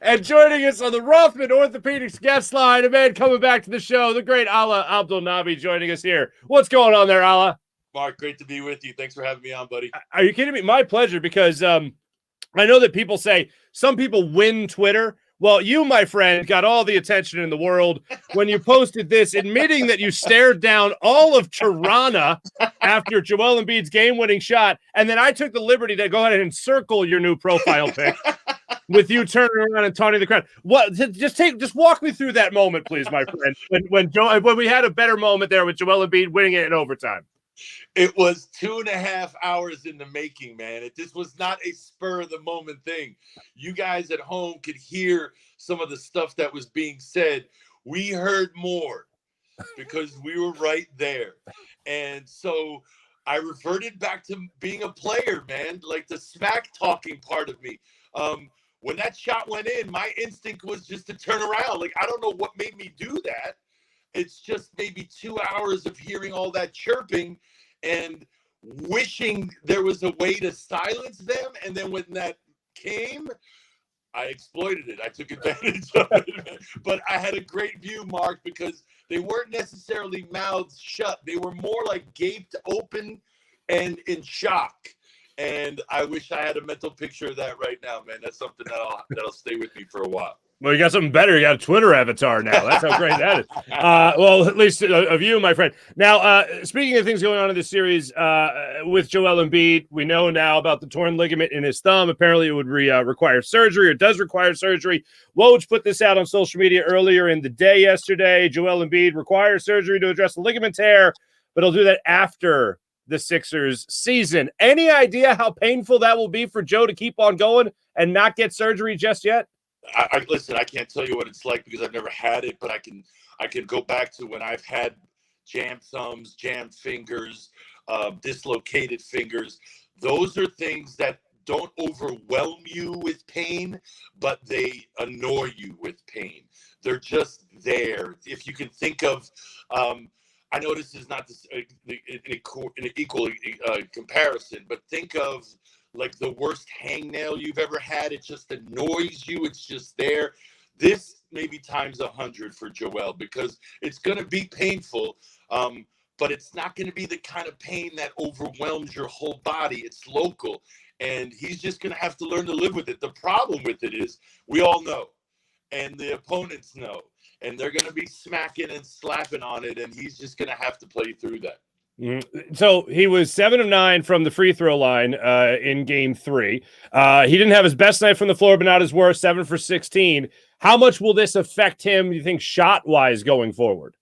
And joining us on the Rothman Orthopaedics guest line, a man coming back to the show, the great Alaa Abdelnaby joining us here. What's going on there, Alaa? Mark, great to be with you. Thanks for having me on, buddy. Are you kidding me? My pleasure, because I know that people say some people win Twitter. Well, you, my friend, got all the attention in the world when you posted this, admitting that you stared down all of Tirana after Joel Embiid's game-winning shot, and then I took the liberty to go ahead and circle your new profile pic with you turning around and taunting the crowd. What? Just walk me through that moment, please, my friend. When we had a better moment there with Joel Embiid winning it in overtime. It was 2.5 hours in the making, man. This was not a spur of the moment thing. You guys at home could hear some of the stuff that was being said. We heard more because we were right there. And so I reverted back to being a player, man, like the smack talking part of me. When that shot went in, my instinct was just to turn around. Like, I don't know what made me do that. It's just maybe 2 hours of hearing all that chirping and wishing there was a way to silence them. And then when that came, I exploited it. I took advantage of it. But I had a great view, Mark, because they weren't necessarily mouths shut. They were more like gaped open and in shock. And I wish I had a mental picture of that right now, man. That's something that'll stay with me for a while. Well, you got something better. You got a Twitter avatar now. That's how great that is. Well, at least of you, my friend. Now, speaking of things going on in this series with Joel Embiid, we know now about the torn ligament in his thumb. Apparently, it would require surgery, or does require surgery. Woj put this out on social media earlier in the day yesterday. Joel Embiid requires surgery to address the ligament tear, but he'll do that after the Sixers season. Any idea how painful that will be for Joe to keep on going and not get surgery just yet? Listen, I can't tell you what it's like because I've never had it, but I can go back to when I've had jammed thumbs, jammed fingers, dislocated fingers. Those are things that don't overwhelm you with pain, but they annoy you with pain. They're just there. If you can think of, I know this is not an equal comparison, but think of like the worst hangnail you've ever had. It just annoys you. It's just there. This maybe times 100 for Joel, because it's going to be painful, but it's not going to be the kind of pain that overwhelms your whole body. It's local, and he's just going to have to learn to live with it. The problem with it is we all know, and the opponents know, and they're going to be smacking and slapping on it, and he's just going to have to play through that. So he was 7 of 9 from the free throw line in game 3. He didn't have his best night from the floor, but not his worst, 7 for 16. How much will this affect him, you think, shot-wise going forward?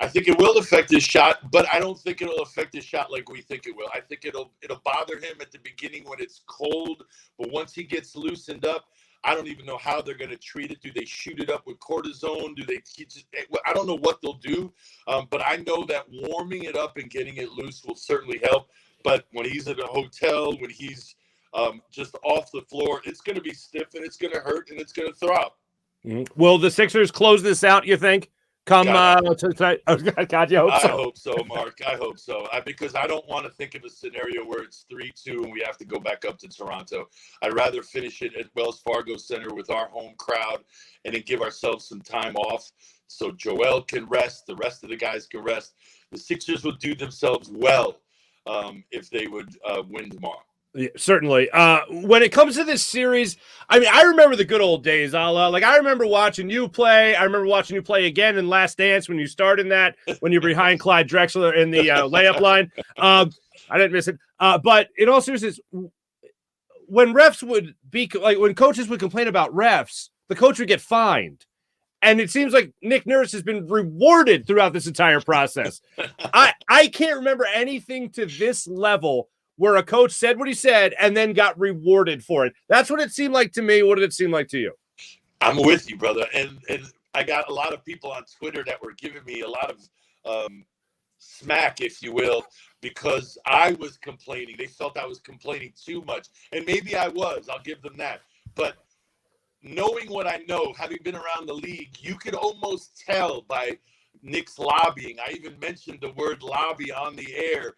I think it will affect his shot, but I don't think it'll affect his shot like we think it will. I think it'll bother him at the beginning when it's cold, but once he gets loosened up, I don't even know how they're going to treat it. Do they shoot it up with cortisone? I don't know what they'll do, but I know that warming it up and getting it loose will certainly help. But when he's at a hotel, when he's just off the floor, it's going to be stiff and it's going to hurt and it's going to throb. Will the Sixers close this out, you think? Come tonight. God, you hope so. I hope so, Mark. I hope so. Because I don't want to think of a scenario where it's 3-2 and we have to go back up to Toronto. I'd rather finish it at Wells Fargo Center with our home crowd and then give ourselves some time off so Joel can rest, the rest of the guys can rest. The Sixers would do themselves well if they would win tomorrow. Yeah, certainly. When it comes to this series, I mean, I remember the good old days, Alaa. Like, I remember watching you play. I remember watching you play again in Last Dance when you started that, when you're behind Clyde Drexler in the layup line. I didn't miss it. But in all seriousness, when refs would be like, when coaches would complain about refs, the coach would get fined. And it seems like Nick Nurse has been rewarded throughout this entire process. I can't remember anything to this level where a coach said what he said and then got rewarded for it. That's what it seemed like to me. What did it seem like to you? I'm with you, brother. And I got a lot of people on Twitter that were giving me a lot of smack, if you will, because I was complaining. They felt I was complaining too much. And maybe I was. I'll give them that. But knowing what I know, having been around the league, you could almost tell by Nick's lobbying. I even mentioned the word lobby on the air.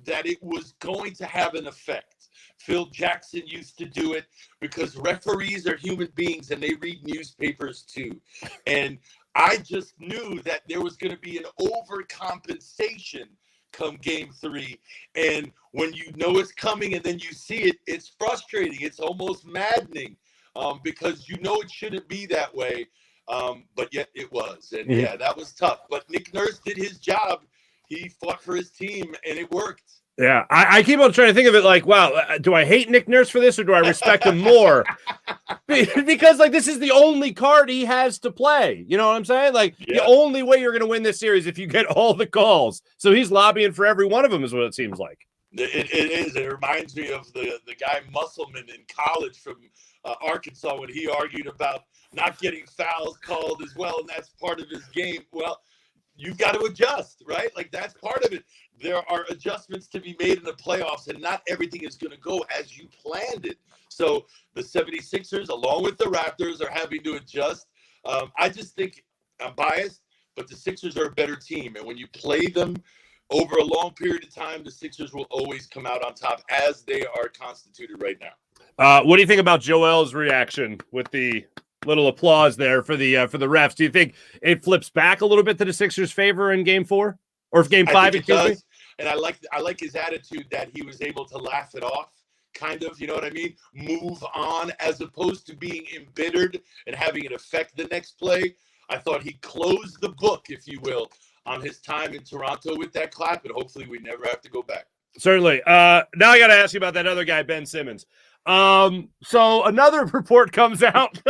That it was going to have an effect. Phil Jackson used to do it, because referees are human beings and they read newspapers too. And I just knew that there was going to be an overcompensation come game 3. And when you know it's coming and then you see it, it's frustrating. It's almost maddening, because you know it shouldn't be that way. But yet it was. And yeah, that was tough. But Nick Nurse did his job. He fought for his team and it worked. Yeah, I keep on trying to think of it like, wow, do I hate Nick Nurse for this or do I respect him more? Because, like, this is the only card he has to play. You know what I'm saying? Like, the only way you're going to win this series if you get all the calls. So he's lobbying for every one of them is what it seems like. It is. It reminds me of the guy Musselman in college from Arkansas when he argued about not getting fouls called as well, and that's part of his game. Well, you've got to adjust, right? Like, that's part of it. There are adjustments to be made in the playoffs, and not everything is going to go as you planned it. So the 76ers, along with the Raptors, are having to adjust. I just think I'm biased, but the Sixers are a better team. And when you play them over a long period of time, the Sixers will always come out on top, as they are constituted right now. What do you think about Joel's reaction with the little applause there for the refs? Do you think it flips back a little bit to the Sixers' favor in Game 4 or Game 5? It does. And I like his attitude that he was able to laugh it off, kind of, you know what I mean? Move on, as opposed to being embittered and having it affect the next play. I thought he closed the book, if you will, on his time in Toronto with that clap, and hopefully we never have to go back. Certainly. Now I got to ask you about that other guy, Ben Simmons. So another report comes out.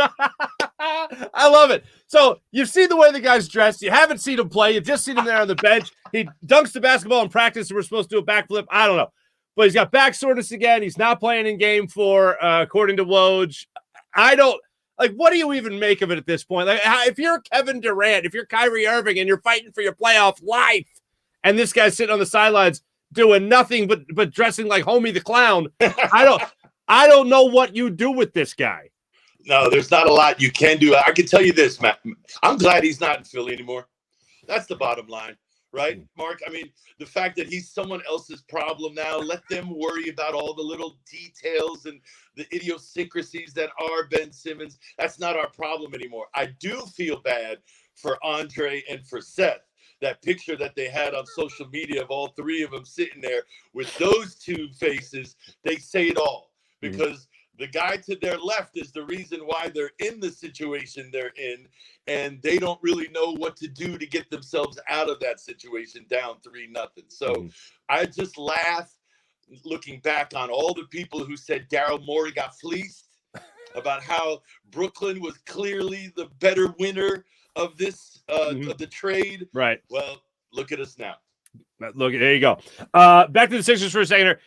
I love it. So you've seen the way the guy's dressed. You haven't seen him play. You've just seen him there on the bench. He dunks the basketball in practice and we're supposed to do a backflip. I don't know. But he's got back soreness again. He's not playing in Game 4, according to Woj. What do you even make of it at this point? Like, if you're Kevin Durant, if you're Kyrie Irving and you're fighting for your playoff life, and this guy's sitting on the sidelines doing nothing but dressing like Homie the Clown, I don't know what you do with this guy. No, there's not a lot you can do. I can tell you this, Matt. I'm glad he's not in Philly anymore. That's the bottom line, right, Mark? I mean, the fact that he's someone else's problem now, let them worry about all the little details and the idiosyncrasies that are Ben Simmons. That's not our problem anymore. I do feel bad for Andre and for Seth. That picture that they had on social media of all three of them sitting there with those two faces, they say it all. Because the guy to their left is the reason why they're in the situation they're in, and they don't really know what to do to get themselves out of that situation down 3-0. So I just laugh looking back on all the people who said Daryl Morey got fleeced, about how Brooklyn was clearly the better winner of this of the trade. Right. Well, look at us now. Look, there you go. Back to the Sixers for a second here.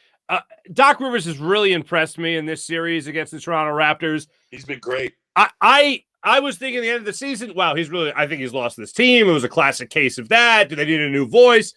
Doc Rivers has really impressed me in this series against the Toronto Raptors. He's been great. I was thinking at the end of the season, wow, I think he's lost this team. It was a classic case of that. Do they need a new voice?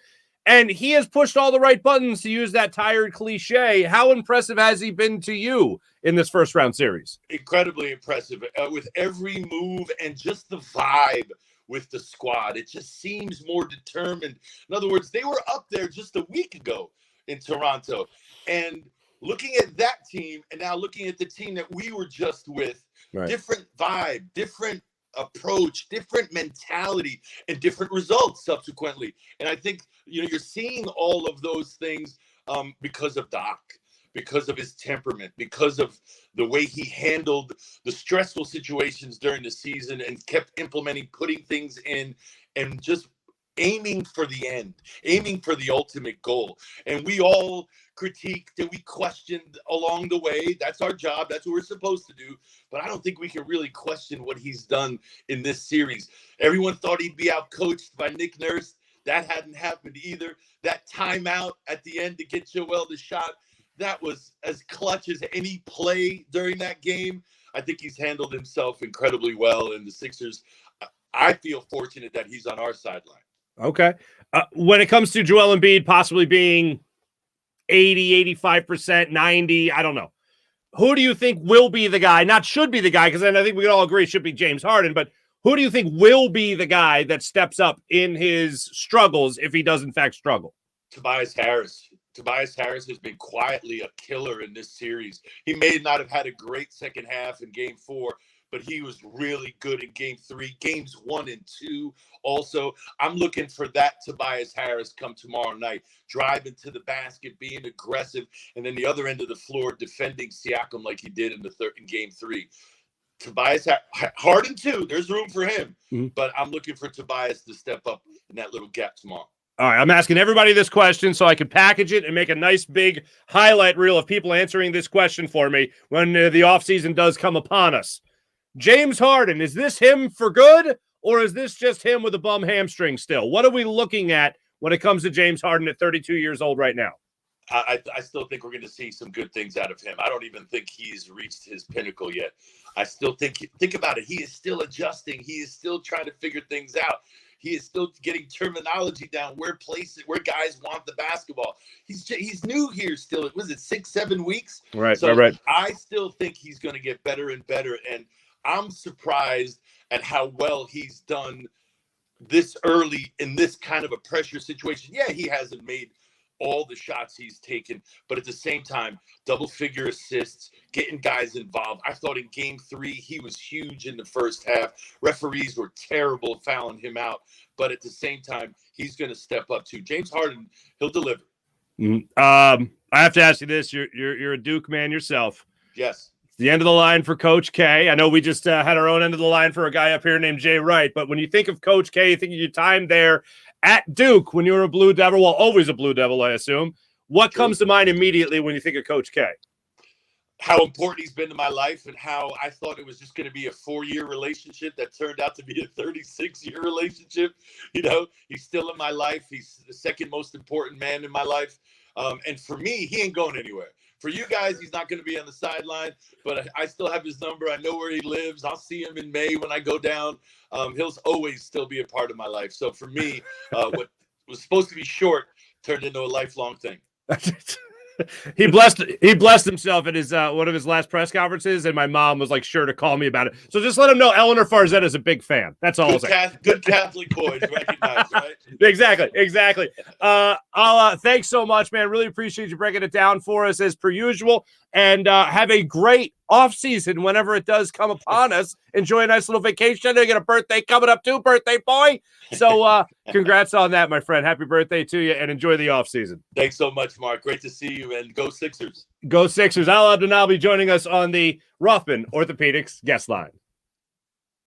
And he has pushed all the right buttons, to use that tired cliche. How impressive has he been to you in this first round series? Incredibly impressive with every move and just the vibe with the squad. It just seems more determined. In other words, they were up there just a week ago in Toronto. And looking at that team and now looking at the team that we were just with, different vibe, different approach, different mentality, and different results subsequently. And I think, you're seeing all of those things because of Doc, because of his temperament, because of the way he handled the stressful situations during the season and kept implementing, putting things in, and just aiming for the end, aiming for the ultimate goal. And we all critiqued and we questioned along the way. That's our job. That's what we're supposed to do. But I don't think we can really question what he's done in this series. Everyone thought he'd be outcoached by Nick Nurse. That hadn't happened either. That timeout at the end to get Joel the shot, that was as clutch as any play during that game. I think he's handled himself incredibly well. And the Sixers, I feel fortunate that he's on our sideline. Okay. When it comes to Joel Embiid possibly being 80, 85%, 90, I don't know. Who do you think will be the guy? Not should be the guy, because then I think we can all agree it should be James Harden, but who do you think will be the guy that steps up in his struggles if he does in fact struggle? Tobias Harris. Tobias Harris has been quietly a killer in this series. He may not have had a great second half in game 4, but he was really good in game 3, games 1 and 2. Also, I'm looking for that Tobias Harris come tomorrow night, driving to the basket, being aggressive, and then the other end of the floor defending Siakam like he did in game 3. Tobias Harden too. There's room for him, but I'm looking for Tobias to step up in that little gap tomorrow. All right, I'm asking everybody this question so I can package it and make a nice big highlight reel of people answering this question for me when the offseason does come upon us. James Harden, is this him for good, or is this just him with a bum hamstring still? What are we looking at when it comes to James Harden at 32 years old right now? I still think we're going to see some good things out of him. I don't even think he's reached his pinnacle yet. I still think about it. He is still adjusting. He is still trying to figure things out. He is still getting terminology down, where guys want the basketball. He's new here still. Was it 6-7 weeks? Right. So right. I still think he's going to get better and better. And I'm surprised at how well he's done this early in this kind of a pressure situation. Yeah, he hasn't made all the shots he's taken, but at the same time, double-figure assists, getting guys involved. I thought in game 3, he was huge in the first half. Referees were terrible fouling him out, but at the same time, he's going to step up too. James Harden, he'll deliver. I have to ask you this. You're a Duke man yourself. Yes. It's the end of the line for Coach K. I know we just had our own end of the line for a guy up here named Jay Wright, but when you think of Coach K, you think of your time there at Duke when you were a Blue Devil, well, always a Blue Devil, I assume. What comes to mind immediately when you think of Coach K? How important he's been to my life, and how I thought it was just going to be a 4-year relationship that turned out to be a 36-year relationship. You know, he's still in my life. He's the second most important man in my life. And for me, he ain't going anywhere. For you guys, he's not going to be on the sideline, but I still have his number. I know where he lives. I'll see him in May when I go down. He'll always still be a part of my life. So for me, what was supposed to be short turned into a lifelong thing. He blessed himself at his one of his last press conferences, and my mom was like sure to call me about it. So just let him know Eleanor Farzetta is a big fan. That's all. Good Catholic boys recognize, right? Exactly. Alaa, thanks so much, man. Really appreciate you breaking it down for us as per usual, and have a great off season whenever it does come upon us. Enjoy a nice little vacation. I know you got a birthday coming up too, birthday boy. So congrats on that, my friend. Happy birthday to you, and enjoy the off season. Thanks so much, Mark. Great to see you, and go Sixers. Go Sixers. Alaa Abdelnaby joining us on the Rothman Orthopaedics guest line.